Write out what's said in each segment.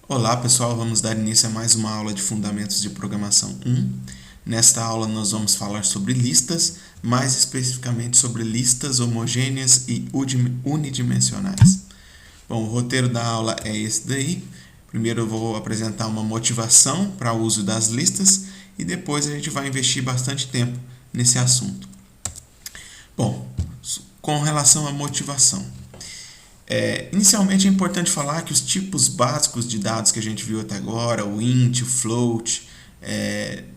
Olá pessoal, vamos dar início a mais uma aula de Fundamentos de Programação 1. Nesta aula nós vamos falar sobre listas, mais especificamente sobre listas homogêneas e unidimensionais. Bom, o roteiro da aula é esse daí. Primeiro eu vou apresentar uma motivação para o uso das listas e depois a gente vai investir bastante tempo nesse assunto. Bom, com relação à motivação. Inicialmente é importante falar que os tipos básicos de dados que a gente viu até agora, o int, o float,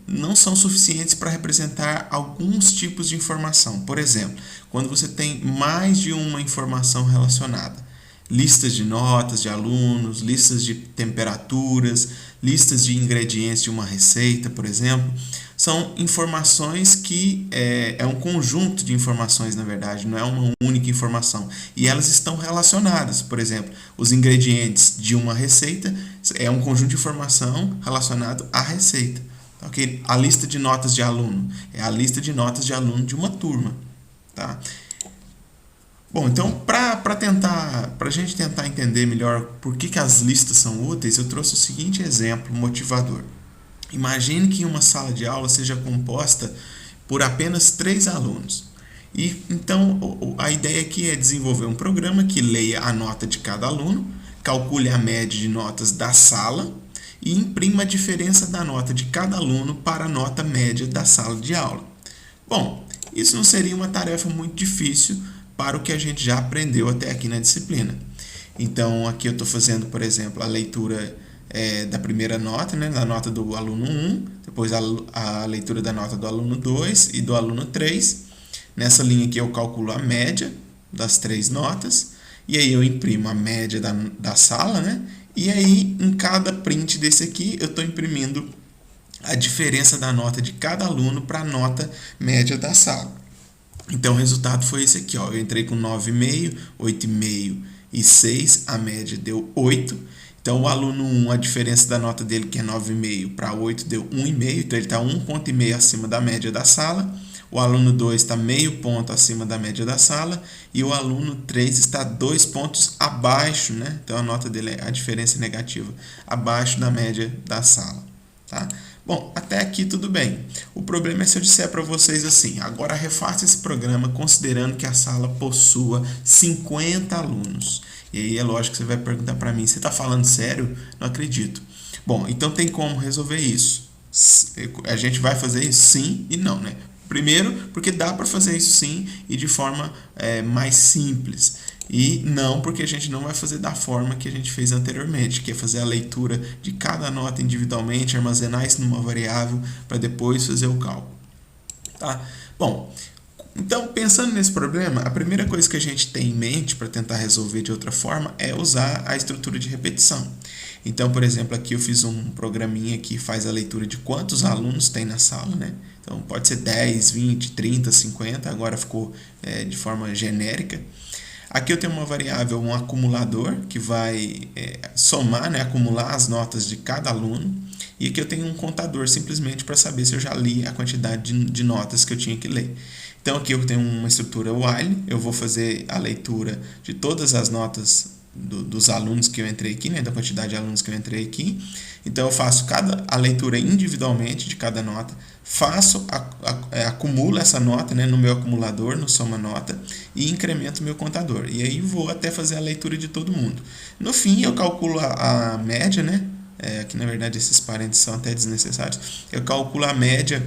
não são suficientes para representar alguns tipos de informação. Por exemplo, quando você tem mais de uma informação relacionada, listas de notas de alunos, listas de temperaturas, listas de ingredientes de uma receita, por exemplo, são informações que é um conjunto de informações, na verdade, não é uma única informação. E elas estão relacionadas. Por exemplo, os ingredientes de uma receita é um conjunto de informação relacionado à receita. Okay? A lista de notas de aluno é a lista de notas de aluno de uma turma. Tá? Bom, então, para a gente tentar entender melhor por que as listas são úteis, eu trouxe o seguinte exemplo motivador. Imagine que uma sala de aula seja composta por apenas 3 alunos. E então a ideia aqui é desenvolver um programa que leia a nota de cada aluno, calcule a média de notas da sala e imprima a diferença da nota de cada aluno para a nota média da sala de aula. Bom, isso não seria uma tarefa muito difícil para o que a gente já aprendeu até aqui na disciplina. Então aqui eu estou fazendo, por exemplo, a leitura da primeira nota, né, da nota do aluno 1, depois a leitura da nota do aluno 2 e do aluno 3. Nessa linha aqui eu calculo a média das 3 notas, e aí eu imprimo a média da sala, né, e aí em cada print desse aqui eu estou imprimindo a diferença da nota de cada aluno para a nota média da sala. Então o resultado foi esse aqui, ó. Eu entrei com 9,5, 8,5 e 6, a média deu 8. Então, o aluno 1, a diferença da nota dele, que é 9,5 para 8, deu 1,5. Então, ele está 1,5 ponto acima da média da sala. O aluno 2 está meio ponto acima da média da sala. E o aluno 3 está 2 pontos abaixo, né? Então, a nota dele, a diferença é negativa, abaixo da média da sala. Tá? Bom, até aqui tudo bem. O problema é se eu disser para vocês assim: agora refaça esse programa considerando que a sala possua 50 alunos. E aí é lógico que você vai perguntar para mim: você está falando sério? Não acredito. Bom, então tem como resolver isso? A gente vai fazer isso sim e não, né? Primeiro, porque dá para fazer isso sim e de forma mais simples. E não porque a gente não vai fazer da forma que a gente fez anteriormente, que é fazer a leitura de cada nota individualmente, armazenar isso numa variável para depois fazer o cálculo. Tá? Bom, então pensando nesse problema, a primeira coisa que a gente tem em mente para tentar resolver de outra forma é usar a estrutura de repetição. Então, por exemplo, aqui eu fiz um programinha que faz a leitura de quantos alunos tem na sala, né? Então pode ser 10, 20, 30, 50, agora ficou de forma genérica. Aqui eu tenho uma variável, um acumulador, que vai somar, né, acumular as notas de cada aluno. E aqui eu tenho um contador, simplesmente para saber se eu já li a quantidade de notas que eu tinha que ler. Então aqui eu tenho uma estrutura while, eu vou fazer a leitura de todas as notas dos alunos que eu entrei aqui, né, da quantidade de alunos que eu entrei aqui. Então eu faço a leitura individualmente de cada nota, acumulo essa nota, né, no meu acumulador, no soma nota, e incremento o meu contador. E aí vou até fazer a leitura de todo mundo. No fim eu calculo a média, né? Aqui na verdade esses parênteses são até desnecessários. Eu calculo a média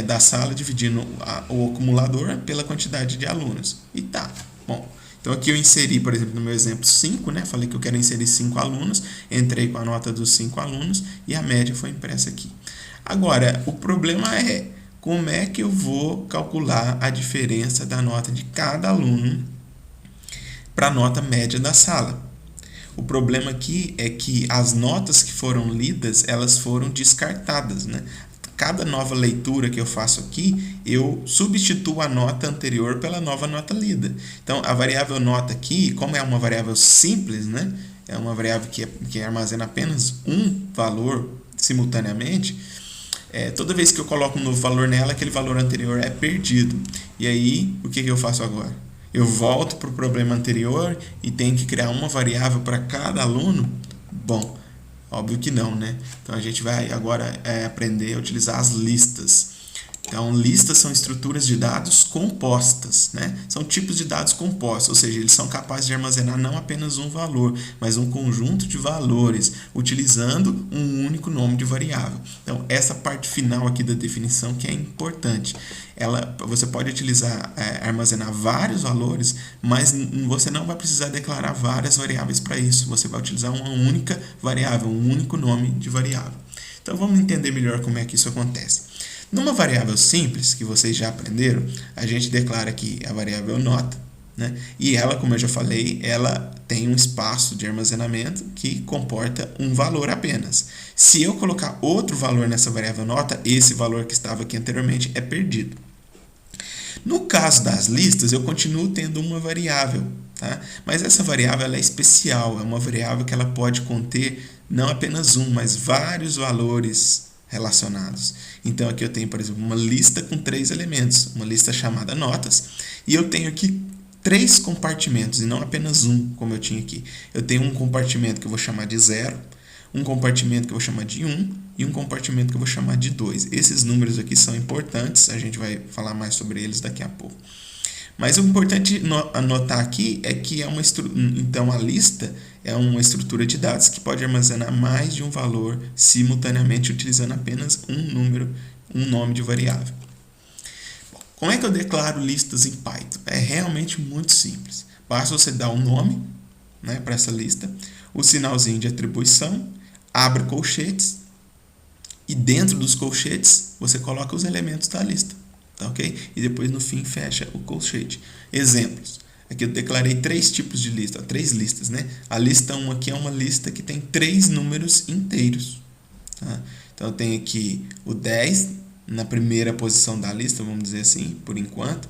da sala dividindo o acumulador pela quantidade de alunos. E tá, bom. Então aqui eu inseri, por exemplo, no meu exemplo 5, né? Falei que eu quero inserir 5 alunos, entrei com a nota dos 5 alunos e a média foi impressa aqui. Agora, o problema é como é que eu vou calcular a diferença da nota de cada aluno para a nota média da sala. O problema aqui é que as notas que foram lidas, elas foram descartadas, né? Cada nova leitura que eu faço aqui, eu substituo a nota anterior pela nova nota lida. Então, a variável nota aqui, como é uma variável simples, né? É uma variável que armazena apenas um valor simultaneamente, toda vez que eu coloco um novo valor nela, aquele valor anterior é perdido. E aí, o que eu faço agora? Eu volto para o problema anterior e tenho que criar uma variável para cada aluno? Bom, Óbvio que não, né? Então a gente vai agora aprender a utilizar as listas. Então, listas são estruturas de dados compostas, né? São tipos de dados compostos, ou seja, eles são capazes de armazenar não apenas um valor, mas um conjunto de valores, utilizando um único nome de variável. Então, essa parte final aqui da definição que é importante. Você pode utilizar, armazenar vários valores, mas você não vai precisar declarar várias variáveis para isso. Você vai utilizar uma única variável, um único nome de variável. Então, vamos entender melhor como é que isso acontece. Numa variável simples, que vocês já aprenderam, a gente declara aqui a variável nota, né? E ela, como eu já falei, ela tem um espaço de armazenamento que comporta um valor apenas. Se eu colocar outro valor nessa variável nota, esse valor que estava aqui anteriormente é perdido. No caso das listas, eu continuo tendo uma variável, tá? Mas essa variável ela é especial, é uma variável que ela pode conter não apenas um, mas vários valores relacionados. Então aqui eu tenho, por exemplo, uma lista com 3 elementos, uma lista chamada notas, e eu tenho aqui 3 compartimentos, e não apenas um, como eu tinha aqui. Eu tenho um compartimento que eu vou chamar de 0, um compartimento que eu vou chamar de 1 e um compartimento que eu vou chamar de 2. Esses números aqui são importantes, a gente vai falar mais sobre eles daqui a pouco. Mas o importante anotar aqui é que então a lista é uma estrutura de dados que pode armazenar mais de um valor simultaneamente utilizando apenas um nome de variável. Bom, como é que eu declaro listas em Python? É realmente muito simples. Basta você dar um nome, né, para essa lista, o sinalzinho de atribuição, abre colchetes e dentro dos colchetes você coloca os elementos da lista. Tá, ok? E depois no fim fecha o colchete. Exemplos. Aqui eu declarei 3 tipos de lista, 3 listas, né? A lista 1 aqui é uma lista que tem 3 números inteiros. Tá? Então eu tenho aqui o 10 na primeira posição da lista, vamos dizer assim, por enquanto.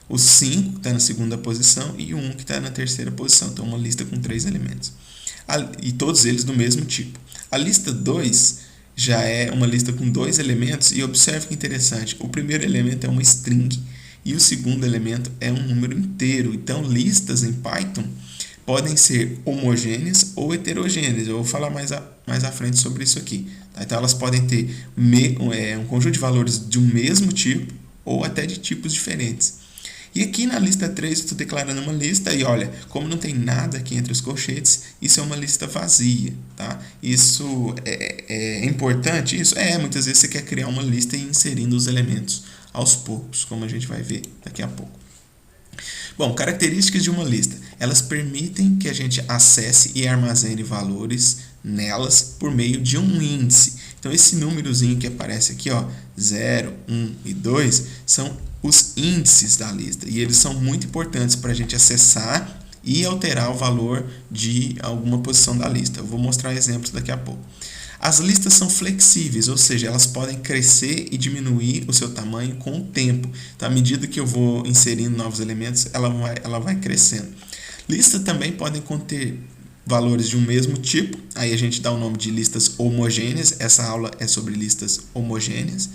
O 5 que está na segunda posição e o 1 que está na terceira posição. Então uma lista com 3 elementos. E todos eles do mesmo tipo. A lista 2 já é uma lista com 2 elementos e observe que interessante, o primeiro elemento é uma string e o segundo elemento é um número inteiro. Então, listas em Python podem ser homogêneas ou heterogêneas. Eu vou falar mais à frente sobre isso aqui. Tá? Então, elas podem ter um conjunto de valores de um mesmo tipo ou até de tipos diferentes. E aqui na lista 3 eu estou declarando uma lista e olha, como não tem nada aqui entre os colchetes, isso é uma lista vazia, tá? Isso é importante? Isso muitas vezes você quer criar uma lista e inserindo os elementos aos poucos, como a gente vai ver daqui a pouco. Bom, características de uma lista. Elas permitem que a gente acesse e armazene valores nelas por meio de um índice. Então, esse númerozinho que aparece aqui, ó, 0, 1 e 2, são os índices da lista. E eles são muito importantes para a gente acessar e alterar o valor de alguma posição da lista. Eu vou mostrar exemplos daqui a pouco. As listas são flexíveis, ou seja, elas podem crescer e diminuir o seu tamanho com o tempo. Então, à medida que eu vou inserindo novos elementos, ela vai crescendo. Listas também podem conter valores de um mesmo tipo, aí a gente dá o nome de listas homogêneas, essa aula é sobre listas homogêneas,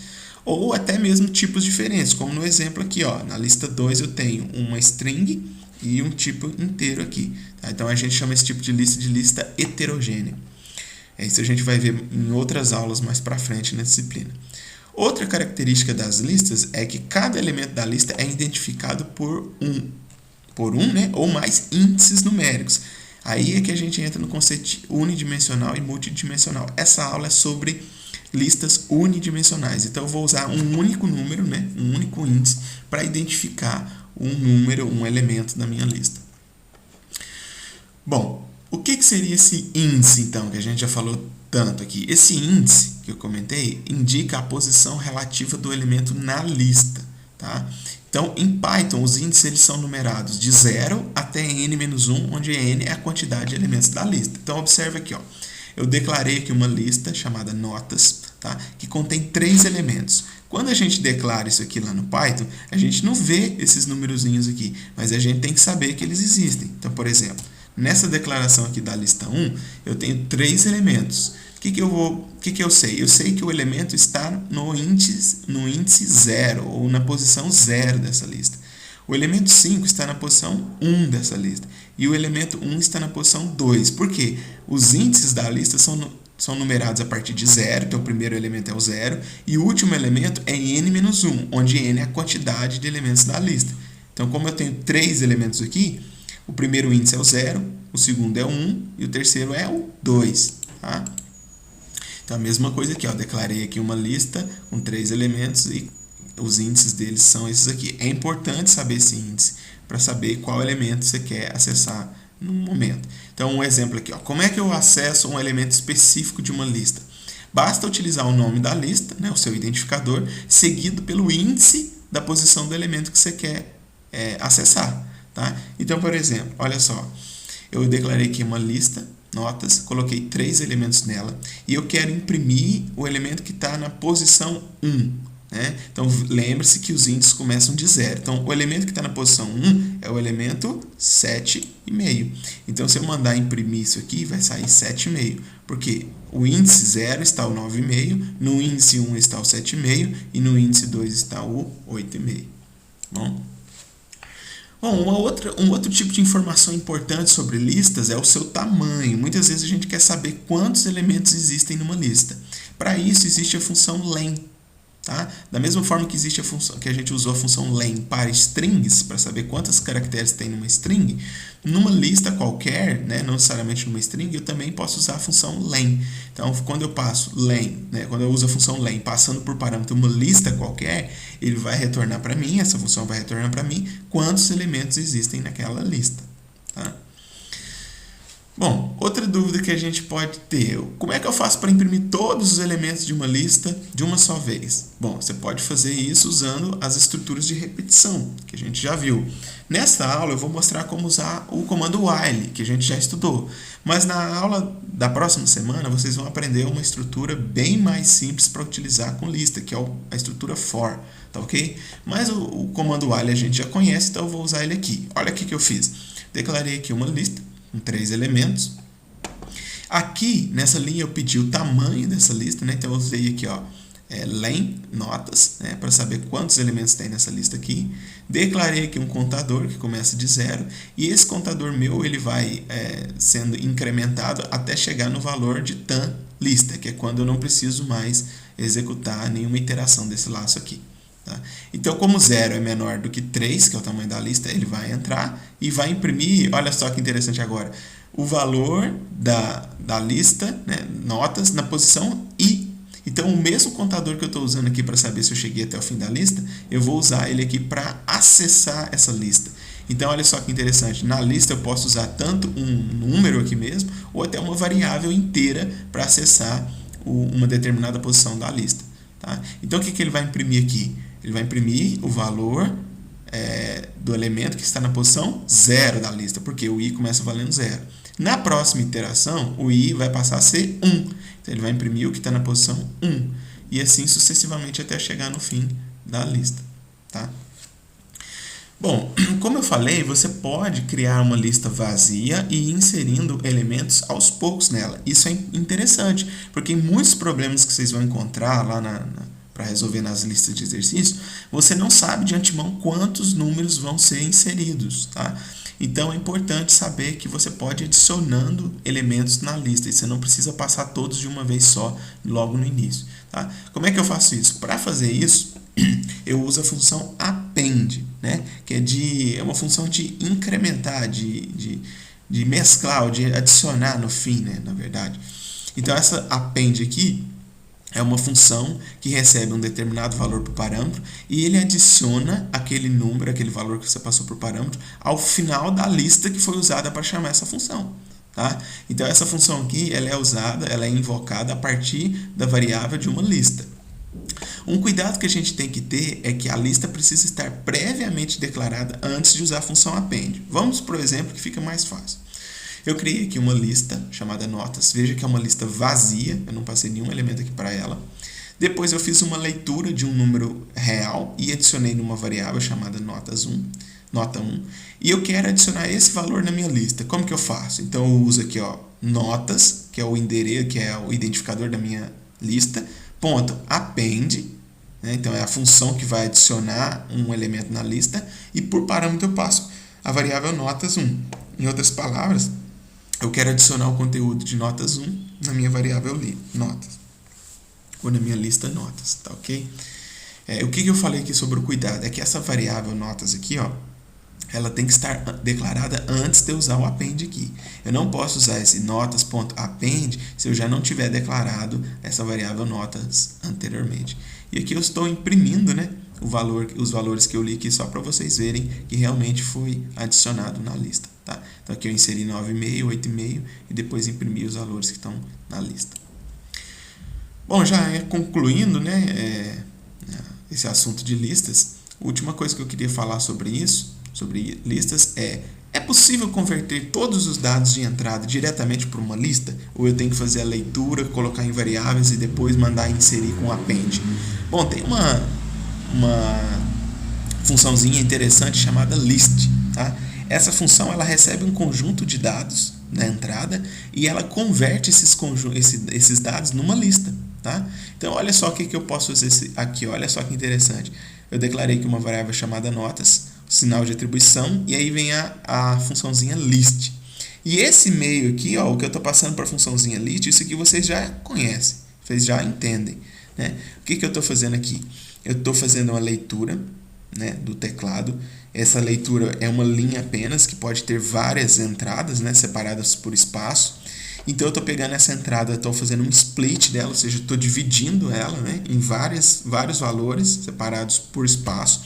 ou até mesmo tipos diferentes, como no exemplo aqui, ó, na lista 2 eu tenho uma string e um tipo inteiro aqui. Tá? Então a gente chama esse tipo de lista heterogênea. Isso a gente vai ver em outras aulas mais para frente na disciplina. Outra característica das listas é que cada elemento da lista é identificado por um, né, ou mais índices numéricos. Aí é que a gente entra no conceito unidimensional e multidimensional. Essa aula é sobre listas unidimensionais. Então eu vou usar um único número, né, um único índice, para identificar um número, um elemento da minha lista. Bom, o que seria esse índice, então, que a gente já falou tanto aqui? Esse índice que eu comentei indica a posição relativa do elemento na lista. Tá? Então, em Python, os índices eles são numerados de 0 até n-1, onde n é a quantidade de elementos da lista. Então, observe aqui, ó, eu declarei aqui uma lista chamada notas, tá? Que contém 3 elementos. Quando a gente declara isso aqui lá no Python, a gente não vê esses numerozinhos aqui, mas a gente tem que saber que eles existem. Então, por exemplo, nessa declaração aqui da lista 1, eu tenho 3 elementos. O que eu sei? Eu sei que o elemento está no índice 0, ou na posição 0 dessa lista. O elemento 5 está na posição 1 dessa lista. E o elemento 1 está na posição 2. Por quê? Os índices da lista são numerados a partir de 0, então o primeiro elemento é o 0, e o último elemento é n-1, onde n é a quantidade de elementos da lista. Então, como eu tenho 3 elementos aqui, o primeiro índice é o 0, o segundo é o 1 e o terceiro é o 2. Tá? Então, a mesma coisa aqui, ó, declarei aqui uma lista com 3 elementos e os índices deles são esses aqui. É importante saber esse índice para saber qual elemento você quer acessar no momento. Então, um exemplo aqui, ó, como é que eu acesso um elemento específico de uma lista? Basta utilizar o nome da lista, né, o seu identificador, seguido pelo índice da posição do elemento que você quer acessar. Tá? Então, por exemplo, olha só, eu declarei aqui uma lista, notas, coloquei 3 elementos nela e eu quero imprimir o elemento que está na posição 1. Né? Então, lembre-se que os índices começam de 0. Então, o elemento que está na posição 1 é o elemento 7,5. Então, se eu mandar imprimir isso aqui, vai sair 7,5. Porque o índice 0 está o 9,5, no índice 1 está o 7,5 e no índice 2 está o 8,5. Bom, um outro tipo de informação importante sobre listas é o seu tamanho. Muitas vezes a gente quer saber quantos elementos existem numa lista. Para isso, existe a função len. Tá? Da mesma forma que existe a função que a gente usou a função len para strings, para saber quantos caracteres tem numa string, numa lista qualquer, né, não necessariamente numa string, eu também posso usar a função len. Então, quando eu passo len, né, quando eu uso a função len passando por parâmetro uma lista qualquer, ele vai retornar para mim, essa função vai retornar para mim quantos elementos existem naquela lista. Tá? Bom, outra dúvida que a gente pode ter, como é que eu faço para imprimir todos os elementos de uma lista de uma só vez? Bom, você pode fazer isso usando as estruturas de repetição, que a gente já viu. Nesta aula eu vou mostrar como usar o comando while, que a gente já estudou. Mas na aula da próxima semana vocês vão aprender uma estrutura bem mais simples para utilizar com lista, que é a estrutura for, tá ok? Mas o comando while a gente já conhece, então eu vou usar ele aqui. Olha o que eu fiz. Declarei aqui uma lista com 3 elementos. Aqui, nessa linha, eu pedi o tamanho dessa lista, né? Então, eu usei aqui, ó, len, notas, né? Para saber quantos elementos tem nessa lista aqui. Declarei aqui um contador que começa de 0. E esse contador meu, ele vai sendo incrementado até chegar no valor de tan lista, que é quando eu não preciso mais executar nenhuma iteração desse laço aqui. Tá? Então, como 0 é menor do que 3, que é o tamanho da lista, ele vai entrar e vai imprimir, olha só que interessante agora, o valor da lista, né, notas, na posição I. Então, o mesmo contador que eu estou usando aqui para saber se eu cheguei até o fim da lista, eu vou usar ele aqui para acessar essa lista. Então, olha só que interessante, na lista eu posso usar tanto um número aqui mesmo, ou até uma variável inteira para acessar uma determinada posição da lista. Tá? Então, o que ele vai imprimir aqui? Ele vai imprimir o valor do elemento que está na posição 0 da lista, porque o i começa valendo 0. Na próxima iteração, o i vai passar a ser 1. Então, ele vai imprimir o que está na posição 1. E assim sucessivamente até chegar no fim da lista. Tá? Bom, como eu falei, você pode criar uma lista vazia e ir inserindo elementos aos poucos nela. Isso é interessante, porque muitos problemas que vocês vão encontrar lá para resolver nas listas de exercício, você não sabe de antemão quantos números vão ser inseridos. Tá? Então, é importante saber que você pode ir adicionando elementos na lista e você não precisa passar todos de uma vez só logo no início. Tá? Como é que eu faço isso? Para fazer isso, eu uso a função append, né? Que é uma função de incrementar, de mesclar, ou de adicionar no fim, né? Na verdade. Então, essa append aqui é uma função que recebe um determinado valor por parâmetro e ele adiciona aquele número, aquele valor que você passou por parâmetro, ao final da lista que foi usada para chamar essa função. Tá? Então, essa função aqui ela é invocada a partir da variável de uma lista. Um cuidado que a gente tem que ter é que a lista precisa estar previamente declarada antes de usar a função append. Vamos para o exemplo que fica mais fácil. Eu criei aqui uma lista chamada notas. Veja que é uma lista vazia, eu não passei nenhum elemento aqui para ela. Depois eu fiz uma leitura de um número real e adicionei numa variável chamada nota 1. E eu quero adicionar esse valor na minha lista. Como que eu faço? Então eu uso aqui, ó, notas, que é o endereço, que é o identificador da minha lista, ponto append, né? Então é a função que vai adicionar um elemento na lista, e por parâmetro eu passo a variável notas 1. Em outras palavras, eu quero adicionar o conteúdo de notas 1 na minha variável notas, ou na minha lista notas, tá ok? O que eu falei aqui sobre o cuidado? É que essa variável notas aqui, ó, ela tem que estar declarada antes de eu usar o append aqui. Eu não posso usar esse notas.append se eu já não tiver declarado essa variável notas anteriormente. E aqui eu estou imprimindo, né, os valores que eu li aqui só para vocês verem que realmente foi adicionado na lista. Tá? Então aqui eu inseri 9,5, 8,5 e depois imprimi os valores que estão na lista. Bom, já concluindo, né, esse assunto de listas, a última coisa que eu queria falar sobre isso, sobre listas, é possível converter todos os dados de entrada diretamente para uma lista? Ou eu tenho que fazer a leitura, colocar em variáveis e depois mandar inserir com append? Bom, tem uma funçãozinha interessante chamada list. Tá? Essa função ela recebe um conjunto de dados na entrada e ela converte esses dados numa lista. Tá? Então, olha só o que eu posso fazer aqui. Olha só que interessante. Eu declarei aqui uma variável chamada notas, sinal de atribuição, e aí vem a funçãozinha list. E esse meio aqui, ó, o que eu estou passando para a funçãozinha list, isso aqui vocês já conhecem, vocês já entendem. Né? O que eu estou fazendo aqui? Eu estou fazendo uma leitura, né, do teclado. Essa leitura é uma linha apenas, que pode ter várias entradas, né, separadas por espaço. Então, eu estou pegando essa entrada, estou fazendo um split dela, ou seja, estou dividindo ela, né, em vários valores separados por espaço.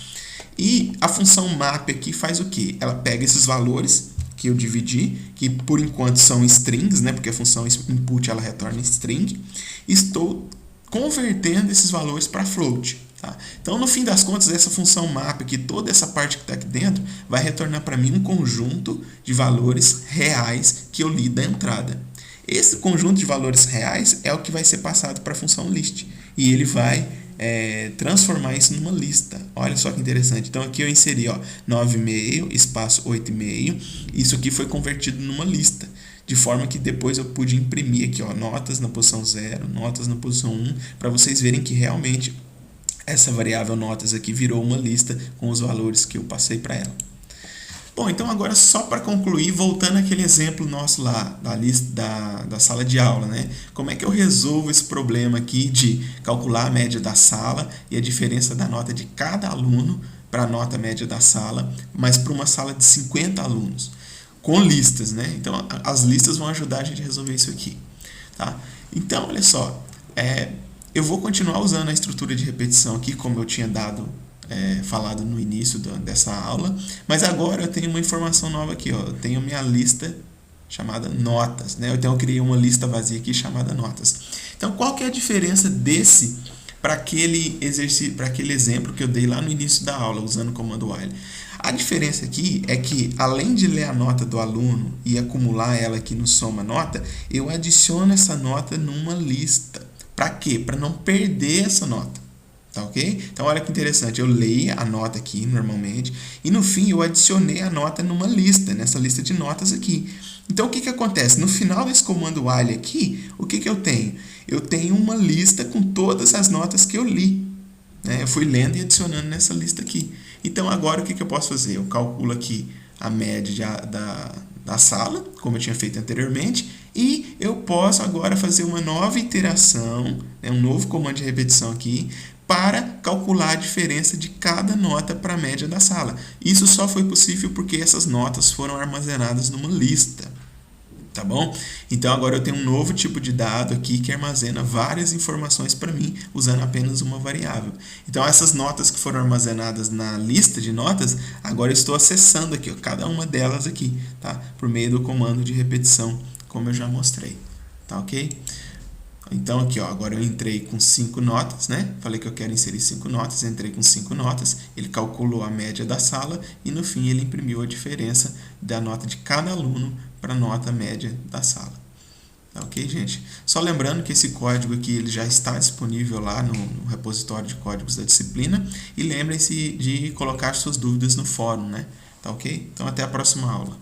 E a função map aqui faz o quê? Ela pega esses valores que eu dividi, que por enquanto são strings, né, porque a função input ela retorna string. Estou convertendo esses valores para float. Tá? Então, no fim das contas, essa função map aqui, toda essa parte que está aqui dentro, vai retornar para mim um conjunto de valores reais que eu li da entrada. Esse conjunto de valores reais é o que vai ser passado para a função list. E ele vai transformar isso numa lista. Olha só que interessante. Então, aqui eu inseri 9,5, espaço 8,5. Isso aqui foi convertido numa lista. De forma que depois eu pude imprimir aqui, notas na posição 0, notas na posição 1, para vocês verem que realmente essa variável notas aqui virou uma lista com os valores que eu passei para ela. Bom, então agora só para concluir, voltando àquele exemplo nosso lá da lista da sala de aula, né? Como é que eu resolvo esse problema aqui de calcular a média da sala e a diferença da nota de cada aluno para a nota média da sala, mas para uma sala de 50 alunos, com listas, né? Então, as listas vão ajudar a gente a resolver isso aqui, tá? Então, olha só, eu vou continuar usando a estrutura de repetição aqui, como eu tinha falado no início dessa aula, mas agora eu tenho uma informação nova aqui, ó. Eu tenho minha lista chamada notas, né? Então eu criei uma lista vazia aqui chamada notas. Então qual que é a diferença desse para aquele exercício, para aquele exemplo que eu dei lá no início da aula usando o comando while? A diferença aqui é que, além de ler a nota do aluno e acumular ela aqui no soma nota, eu adiciono essa nota numa lista. Para quê? Para não perder essa nota. Tá ok? Então, olha que interessante. Eu leio a nota aqui normalmente e, no fim, eu adicionei a nota numa lista, nessa lista de notas aqui. Então, o que acontece? No final desse comando while aqui, o que eu tenho? Eu tenho uma lista com todas as notas que eu li. Né? Eu fui lendo e adicionando nessa lista aqui. Então, agora, o que eu posso fazer? Eu calculo aqui a média da sala, como eu tinha feito anteriormente, e eu posso agora fazer uma nova iteração, um novo comando de repetição aqui, para calcular a diferença de cada nota para a média da sala. Isso só foi possível porque essas notas foram armazenadas numa lista. Tá bom? Então, agora eu tenho um novo tipo de dado aqui que armazena várias informações para mim, usando apenas uma variável. Então, essas notas que foram armazenadas na lista de notas, agora eu estou acessando aqui, cada uma delas aqui, tá? Por meio do comando de repetição, como eu já mostrei. Tá ok? Então, aqui, agora eu entrei com 5 notas, né? Falei que eu quero inserir 5 notas, entrei com 5 notas, ele calculou a média da sala e, no fim, ele imprimiu a diferença da nota de cada aluno para a nota média da sala. Tá ok, gente? Só lembrando que esse código aqui ele já está disponível lá no repositório de códigos da disciplina e lembrem-se de colocar suas dúvidas no fórum, né? Tá ok? Então, até a próxima aula.